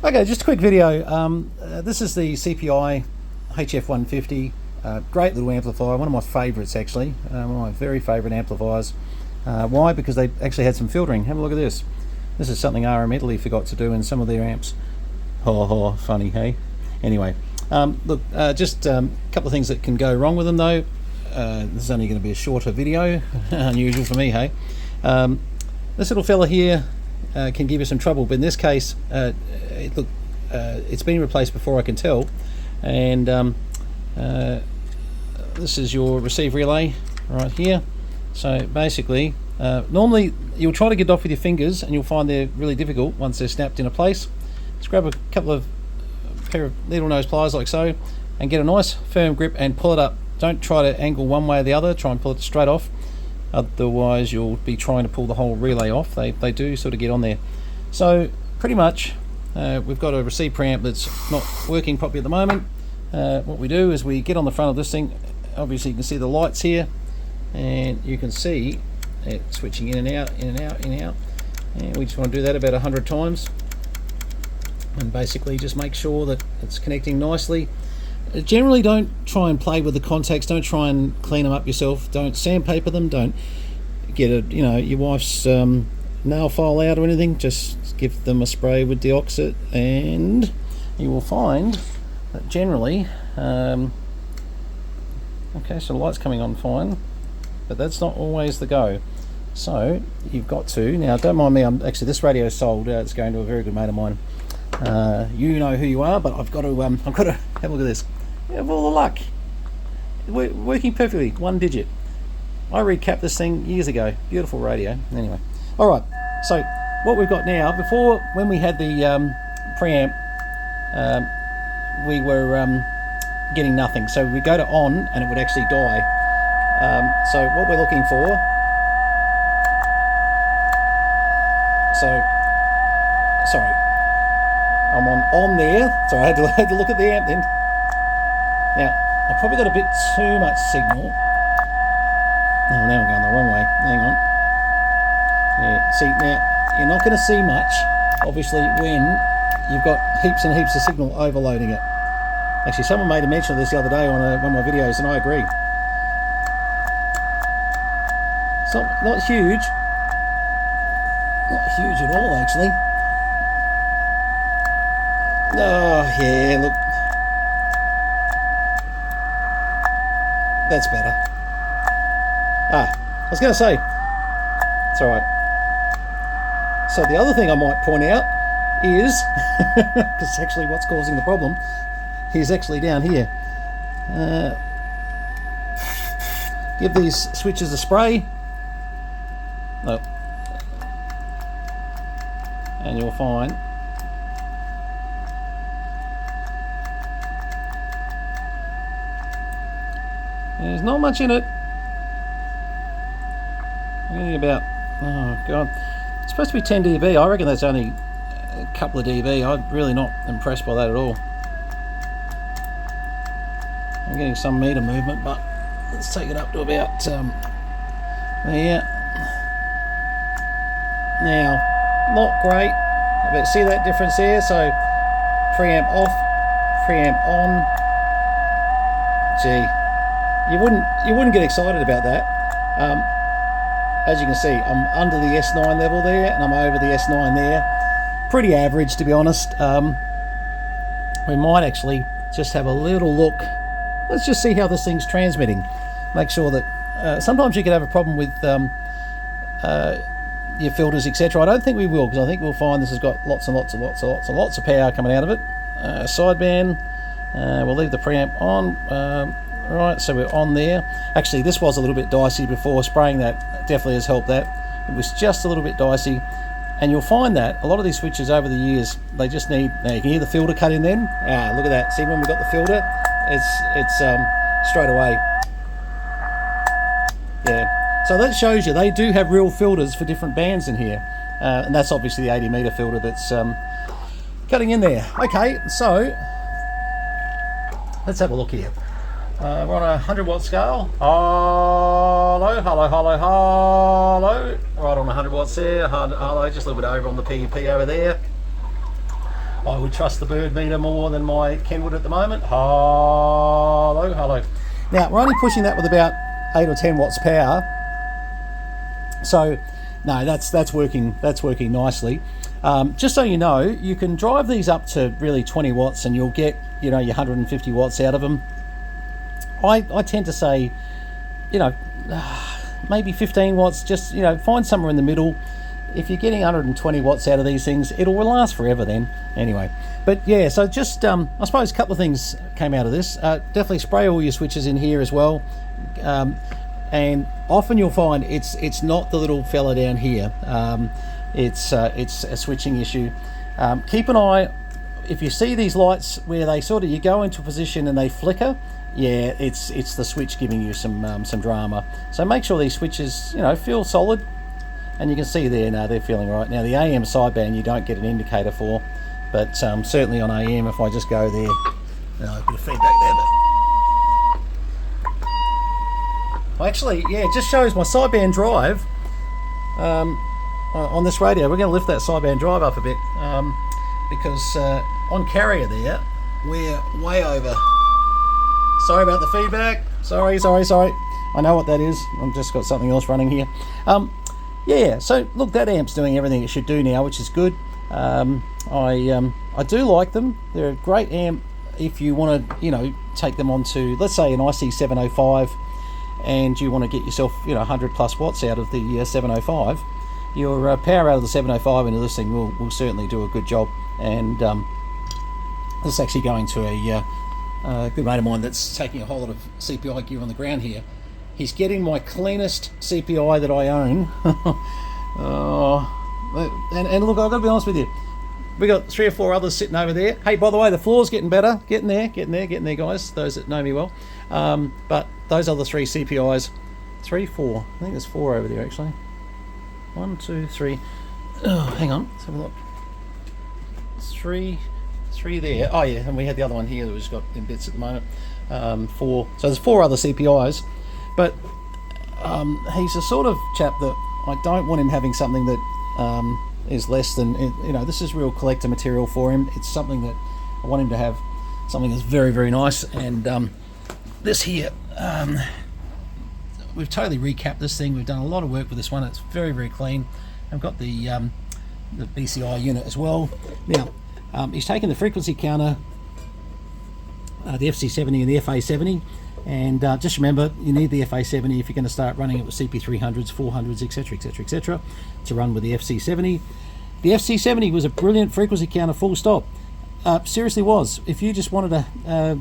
Okay, just a quick video. This is the CPI HF-150. Great little amplifier, one of my favourites actually, one of my very favourite amplifiers. Why? Because they actually had some filtering. Have a look at this. This is something RM Italy forgot to do in some of their amps. Oh, funny, hey? Anyway, look, just a couple of things that can go wrong with them though. This is only going to be a shorter video, unusual for me, hey? This little fella here can give you some trouble, but in this case, it's been replaced before, I can tell. And this is your receive relay right here. So basically, normally you'll try to get it off with your fingers and you'll find they're really difficult once they're snapped into place. Just grab a couple of pair of needle nose pliers like so and get a nice firm grip and pull it up. Don't try to angle one way or the other, try and pull it straight off. Otherwise you'll be trying to pull the whole relay off. They do sort of get on there. So pretty much we've got a receive preamp that's not working properly at the moment. What we do is we get on the front of this thing. Obviously you can see the lights here, and you can see it switching in and out, in and out, in and out. And we just want to do that about 100 times. And basically just make sure that it's connecting nicely. Generally don't try and play with the contacts, don't try and clean them up yourself, don't sandpaper them, don't get your wife's nail file out or anything. Just give them a spray with deoxit and you will find that generally okay, so the light's coming on fine, but that's not always the go. So you've got to, now don't mind me, actually this radio is sold, it's going to a very good mate of mine. You know who you are, but I've got to have a look at this. You have all the luck. Working perfectly, one digit. I recapped this thing years ago. Beautiful radio. Anyway, all right. So what we've got now, before when we had the preamp, we were getting nothing. So we go to on, and it would actually die. So what we're looking for. So sorry. I'm on there, so I had to look at the amp then. Now, I've probably got a bit too much signal. Oh, now I'm going the wrong way. Hang on. Yeah, see, now, you're not going to see much, obviously, when you've got heaps and heaps of signal overloading it. Actually, someone made a mention of this the other day on one of my videos, and I agree. It's not huge. Not huge at all, actually. Oh yeah, look, that's better. I was going to say, it's all right. So the other thing I might point out is, because actually what's causing the problem is actually down here. Give these switches a spray. No. And you'll find there's not much in it. Only about, oh god, it's supposed to be 10 dB. I reckon that's only a couple of dB. I'm really not impressed by that at all. I'm getting some meter movement, but let's take it up to about there. Now, not great, but see that difference there? So preamp off, preamp on. Gee. You wouldn't get excited about that. As you can see, I'm under the S9 level there, and I'm over the S9 there. Pretty average, to be honest. We might actually just have a little look. Let's just see how this thing's transmitting. Make sure that sometimes you could have a problem with your filters, etc. I don't think we will, because I think we'll find this has got lots and lots and lots and lots and lots of power coming out of it. Sideband. We'll leave the preamp on. Right, so we're on there. Actually, this was a little bit dicey before. Spraying that definitely has helped that. It was just a little bit dicey, and you'll find that a lot of these switches over the years, they just need, now you can hear the filter cut in then. Look at that. See, when we've got the filter, it's straight away. Yeah, so that shows you they do have real filters for different bands in here, and that's obviously the 80 meter filter that's cutting in there. Okay, so let's have a look here. We're on a 100 watt scale. Hello, hello, hello, hello. Right on 100 watts there. Hello, just a little bit over on the PEP over there. I would trust the bird meter more than my Kenwood at the moment. Hello, hello. Now, we're only pushing that with about 8 or 10 watts power. So, no, that's working nicely. Just so you know, you can drive these up to really 20 watts and you'll get, you know, your 150 watts out of them. I tend to say, you know, maybe 15 watts, just, you know, find somewhere in the middle. If you're getting 120 watts out of these things, it'll last forever then. Anyway, but yeah, so just, I suppose a couple of things came out of this. Definitely spray all your switches in here as well. And often you'll find it's not the little fella down here. It's a switching issue. Keep an eye, if you see these lights where they sort of, you go into a position and they flicker, yeah, it's the switch giving you some drama. So make sure these switches, you know, feel solid, and you can see there now they're feeling right. Now the AM sideband you don't get an indicator for, but certainly on AM, if I just go there, a bit of feedback there, but actually, yeah, it just shows my sideband drive on this radio. We're going to lift that sideband drive up a bit because on carrier there, we're way over. Sorry about the feedback. Sorry. I know what that is. I've just got something else running here. Yeah, so look, that amp's doing everything it should do now, which is good. I do like them. They're a great amp if you want to, you know, take them onto, let's say, an IC705, and you want to get yourself, you know, 100 plus watts out of the 705. Your power out of the 705 into this thing will certainly do a good job. And this is actually going to a good mate of mine that's taking a whole lot of CPI gear on the ground here. He's getting my cleanest CPI that I own. And look, I've got to be honest with you. We got 3 or 4 others sitting over there. Hey, by the way, the floor's getting better. Getting there, guys. Those that know me well. But those other 3 CPIs, 3, 4. I think there's 4 over there actually. 1, 2, 3. Oh, hang on. Let's have a look. 3 there. Oh yeah, and we had the other one here that was got in bits at the moment. 4. So there's 4 other CPIs. But he's the sort of chap that I don't want him having something that is less than, you know, this is real collector material for him. It's something that I want him to have, something that's very, very nice. And this here, we've totally recapped this thing. We've done a lot of work with this one. It's very, very clean. I've got the BCI unit as well. Now, he's taken the frequency counter, the FC70 and the FA70. And just remember, you need the FA70 if you're going to start running it with CP300s, 400s, etc., to run with the FC70. The FC70 was a brilliant frequency counter, full stop. Seriously was. If you just wanted to,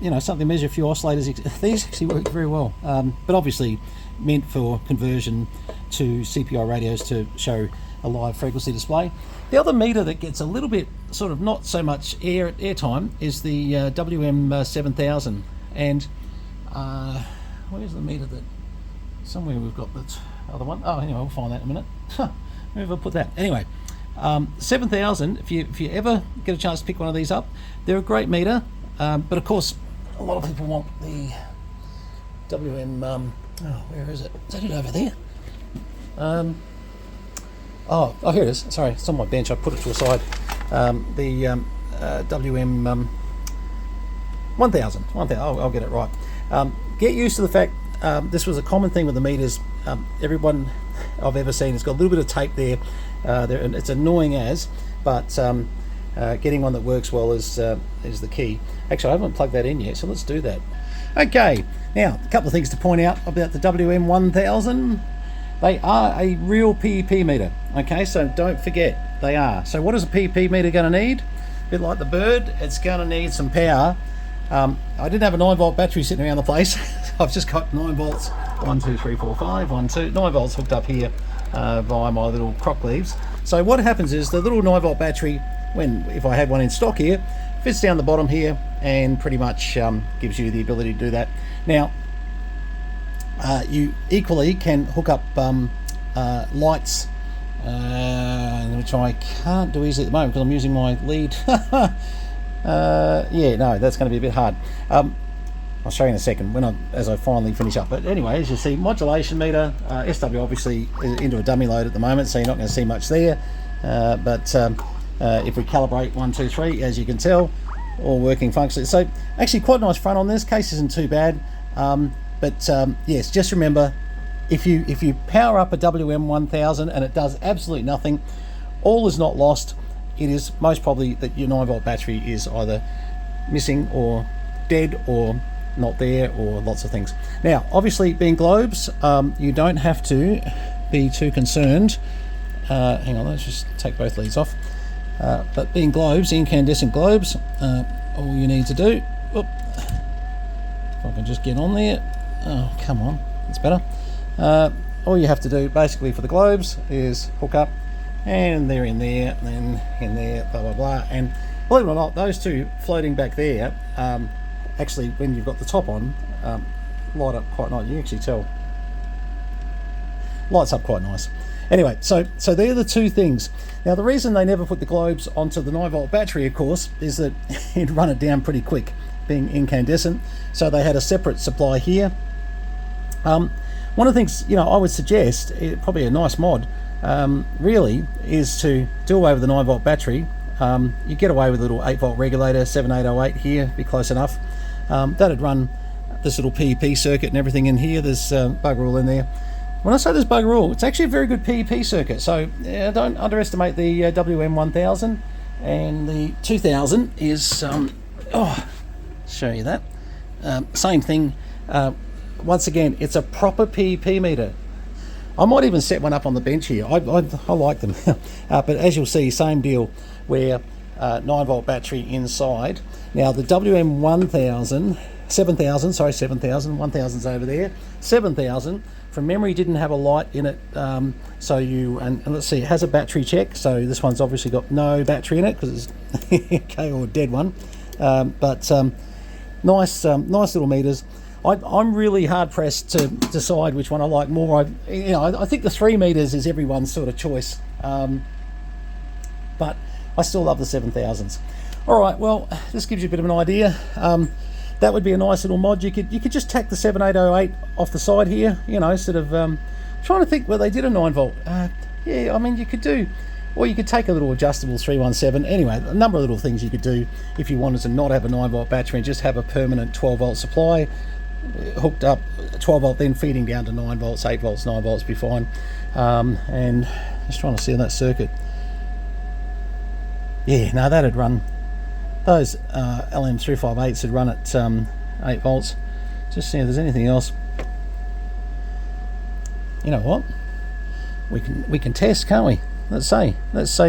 you know, something to measure a few oscillators, these actually work very well. But obviously meant for conversion to CPI radios to show a live frequency display. The other meter that gets a little bit sort of not so much airtime is the WM1000. And where's the meter that somewhere we've got that other one? Oh, anyway, we'll find that in a minute. Where have I put that? Anyway, 7000. If you ever get a chance to pick one of these up, they're a great meter. But of course, a lot of people want the WM. Where is it? Is that it over there? Oh, here it is. Sorry, it's on my bench. I put it to a side. The WM 1000. I'll get it right. Get used to the fact this was a common thing with the meters. Everyone I've ever seen has got a little bit of tape there. It's annoying but getting one that works well is the key. Actually, I haven't plugged that in yet, so let's do that. Okay, now a couple of things to point out about the WM1000. They are a real PEP meter. Okay, so don't forget they are. So what is a PEP meter going to need? A bit like the bird, it's going to need some power. I didn't have a 9-volt battery sitting around the place. I've just got 9 volts, 1, 2, 3, 4, 5, 1, 2, 9 volts hooked up here via my little crock leaves. So what happens is the little 9-volt battery, if I had one in stock here, fits down the bottom here and pretty much gives you the ability to do that. Now, you equally can hook up lights, which I can't do easily at the moment because I'm using my lead. Yeah, no, that's going to be a bit hard. I'll show you in a second as I finally finish up. But anyway, as you see, modulation meter, SW obviously into a dummy load at the moment, so you're not going to see much there. But if we calibrate 1, 2, 3, as you can tell, all working functionally. So actually quite a nice front on this. Case isn't too bad, yes, just remember, if you power up a WM1000 and it does absolutely nothing, all is not lost. It is most probably that your 9-volt battery is either missing or dead or not there, or lots of things. Now obviously, being globes, you don't have to be too concerned. Hang on, let's just take both leads off. But being globes, incandescent globes, all you need to do, if I can just get on there, oh come on, it's better. All you have to do basically for the globes is hook up, and they're in there, and then in there, blah blah blah. And believe it or not, those two floating back there, actually when you've got the top on, light up quite nice. You can actually tell, lights up quite nice. Anyway, so they're the two things. Now the reason they never put the globes onto the 9-volt battery, of course, is that it'd run it down pretty quick, being incandescent. So they had a separate supply here. One of the things, I would suggest, probably a nice mod, really, is to do away with the 9-volt battery. You get away with a little 8-volt regulator, 7808 here, be close enough. That'd run this little PEP circuit and everything in here. There's bugger all in there. When I say there's bugger all, it's actually a very good PEP circuit. So don't underestimate the WM1000, and the 2000 is, show you that. Same thing. Once again, it's a proper PEP meter. I might even set one up on the bench here. I like them. But as you'll see, same deal, where 9-volt battery inside. Now the WM1000, 7000, sorry, 7000, 1000's over there. 7000, from memory, didn't have a light in it. So and let's see, it has a battery check. So this one's obviously got no battery in it because it's okay, or a dead one. Nice little meters. I'm really hard pressed to decide which one I like more. I think the 3 meters is everyone's sort of choice, but I still love the 7000s. All right, well, this gives you a bit of an idea. That would be a nice little mod. You could just tack the 7808 off the side here. Instead of trying to think where they did a 9-volt. Yeah, I mean, you could do, or you could take a little adjustable 317. Anyway, a number of little things you could do if you wanted to not have a 9-volt battery and just have a permanent 12-volt supply hooked up, 12-volt, then feeding down to 9 volts, 8 volts, 9 volts, be fine. And just trying to see on that circuit. Yeah, no, that'd run, those LM358s would run at 8 volts. Just see if there's anything else. You know what? We can test, can't we? Let's say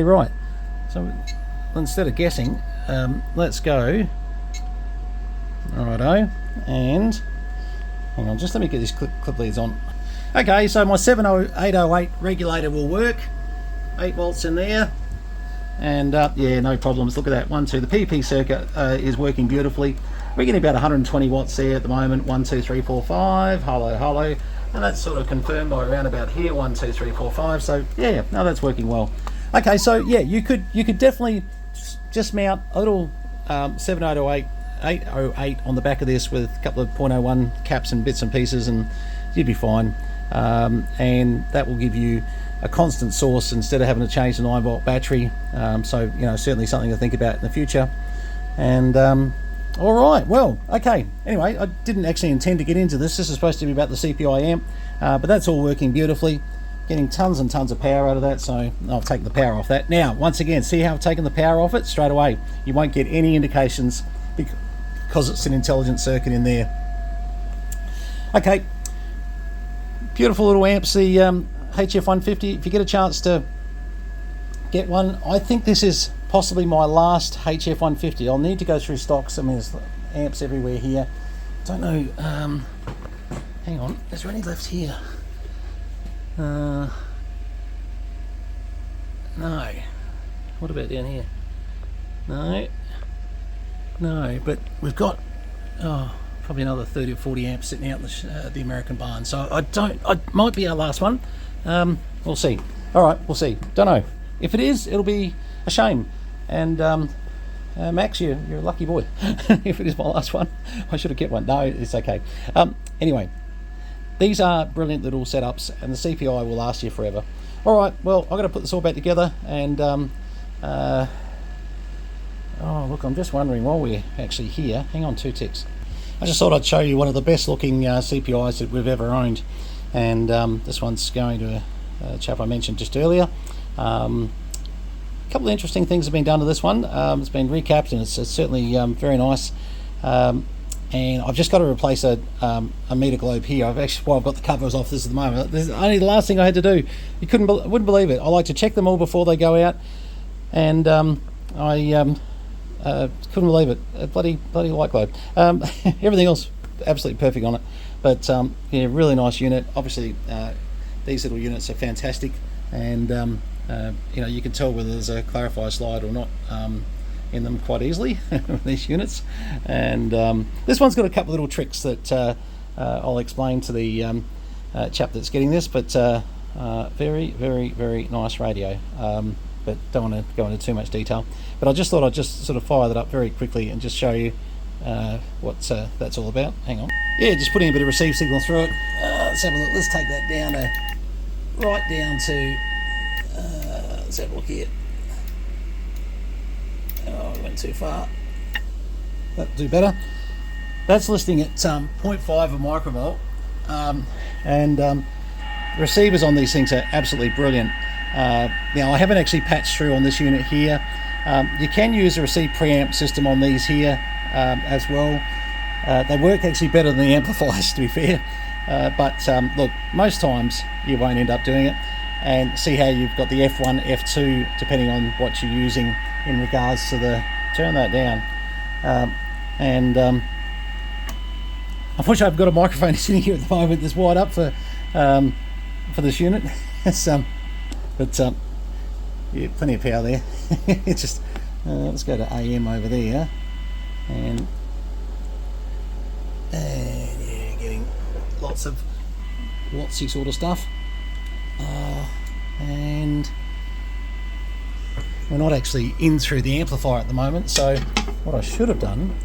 right. So instead of guessing, let's go. Righto, and hang on, just let me get these clip leads on. Okay, so my 7808 regulator will work. 8 volts in there, and yeah, no problems. Look at that, 1, 2. The PEP circuit is working beautifully. We're getting about 120 watts there at the moment. 1, 2, 3, 4, 5. Hello, and that's sort of confirmed by around about here. 1, 2, 3, 4, 5. So yeah, no, that's working well. Okay, so yeah, you could definitely just mount a little 7808 on the back of this with a couple of 0.01 caps and bits and pieces, and you'd be fine. And that will give you a constant source instead of having to change the 9-volt battery. So certainly something to think about in the future. And all right, well, okay, anyway, I didn't actually intend to get into this. This is supposed to be about the CPI amp, but that's all working beautifully, getting tons and tons of power out of that. So I'll take the power off that. Now once again, see how I've taken the power off it straight away. You won't get any indications because it's an intelligent circuit in there. Okay, beautiful little amps, the HF-150. If you get a chance to get one, I think this is possibly my last HF-150. I'll need to go through stocks. I mean, there's amps everywhere here. Don't know, hang on, is there any left here? No. What about down here? No, but we've got probably another 30 or 40 amps sitting out in the American barn. So I might be our last one. We'll see. All right, we'll see. Don't know. If it is, it'll be a shame. And Max, you're a lucky boy. If it is my last one, I should have kept one. No, it's okay. Anyway, these are brilliant little setups, and the CPI will last you forever. All right, well, I've got to put this all back together, and Oh look, I'm just wondering while we're actually here, hang on 2 ticks. I just thought I'd show you one of the best looking CPIs that we've ever owned, and this one's going to a chap I mentioned just earlier. A couple of interesting things have been done to this one. It's been recapped and it's certainly very nice. And I've just got to replace a meter globe here. I've got the covers off this at the moment. This is only the last thing I had to do. You wouldn't believe it. I like to check them all before they go out, and I couldn't believe it. Bloody light globe. Everything else absolutely perfect on it. But yeah, really nice unit. Obviously, these little units are fantastic, and you know, you can tell whether there's a clarifier slide or not in them quite easily, these units. And this one's got a couple of little tricks that I'll explain to the chap that's getting this, but very nice radio. But don't want to go into too much detail. But I just thought I'd just sort of fire that up very quickly and just show you what that's all about. Hang on. Yeah, just putting a bit of receive signal through it. Let's have a look. Let's take that down to right down to. Let's have a look here. Oh, we went too far. That'll do better. That's listening at 0.5 of microvolt, and receivers on these things are absolutely brilliant. Now I haven't actually patched through on this unit here. You can use a receive preamp system on these here as well. They work actually better than the amplifiers, to be fair, but look, most times you won't end up doing it. And see how you've got the F1, F2 depending on what you're using in regards to the, turn that down, unfortunately I've got a microphone sitting here at the moment that's wired up for this unit. But yeah, plenty of power there. It's just let's go to AM over there, and yeah, getting lots of wattsy sort of stuff. And we're not actually in through the amplifier at the moment, so what I should have done,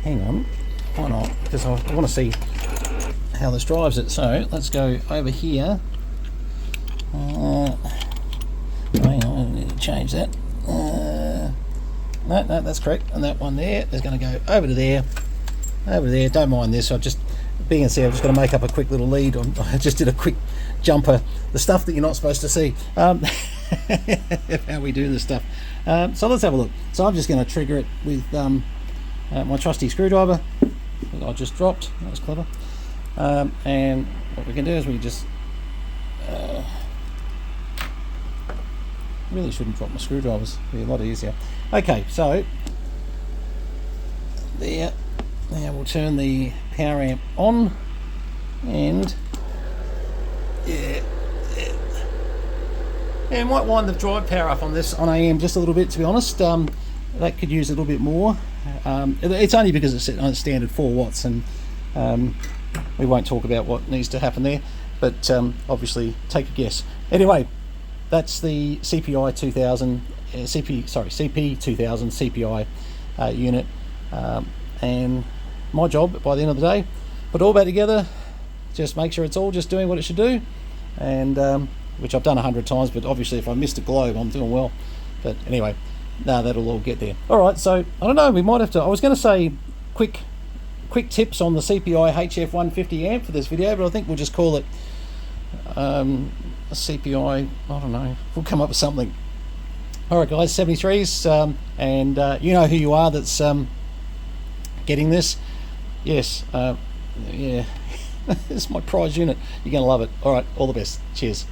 hang on, why not, because I want to see how this drives it. So let's go over here. Hang on, I need to change that. No, that's correct. And that one there is going to go over to there, don't mind this. I've just, being and see, I've just got to make up a quick little lead. I just did a quick jumper, the stuff that you're not supposed to see, how we do this stuff. So let's have a look. So I'm just going to trigger it with my trusty screwdriver that I just dropped. That was clever. And what we can do is we just really shouldn't drop my screwdrivers, it'd be a lot easier. Okay, so there. Now we'll turn the power amp on, and yeah, might wind the drive power up on this on AM just a little bit, to be honest. That could use a little bit more. It's only because it's on standard 4 watts, and we won't talk about what needs to happen there, but obviously take a guess. Anyway, that's the CPI 2000 CP2000 CPI unit, and my job by the end of the day, put all that together, just make sure it's all just doing what it should do, and which I've done 100 times, but obviously if I missed a globe I'm doing well. But anyway, no, that'll all get there. Alright, so I don't know, we might have to, I was going to say quick tips on the CPI HF-150 amp for this video, but I think we'll just call it a CPI, I don't know, we'll come up with something. Alright guys, 73s, and you know who you are that's getting this. Yes, yeah, it's my prize unit. You're going to love it. Alright, all the best. Cheers.